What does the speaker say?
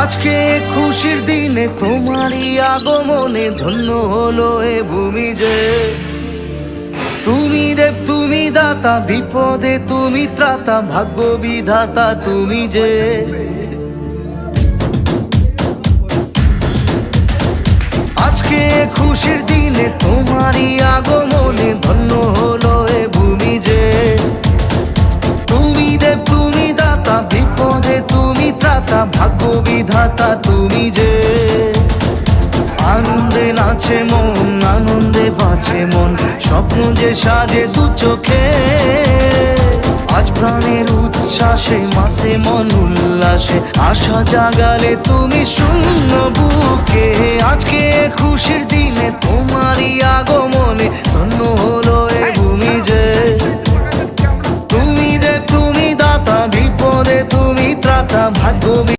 আজকে খুশির দিনে তোমারই আগমনে ধন্য হলো এ ভূমি যে। তুমি দেব তুমি দাতা, বিপদে তুমি ত্রাতা, ভাগ্য বিধাতা তুমি যে। আজকে খুশির দিনে তোমারই আগমনে ধন্য হলো এ ভূমি যে। তুমি দেব তুমি দাতা, বিপদে তুমি ত্রাতা, ভাগ্য বিধাতা তুমি যে। আনন্দে নাচে মন, আনন্দে বাঁচে মন, স্বপ্ন যে সাজে দু চোখে। আজ প্রাণের উচ্ছ্বাসে মাতে মন উল্লাসে, আশা জাগালে তুমি শূন্য বুকে। আজকে খুশির দিনে তোমারই আগমনে ধন্য হলো এ ভূমি যে। তুমি দেব তুমি দাতা, বিপদে তুমি ত্রাতা, ভাগ্য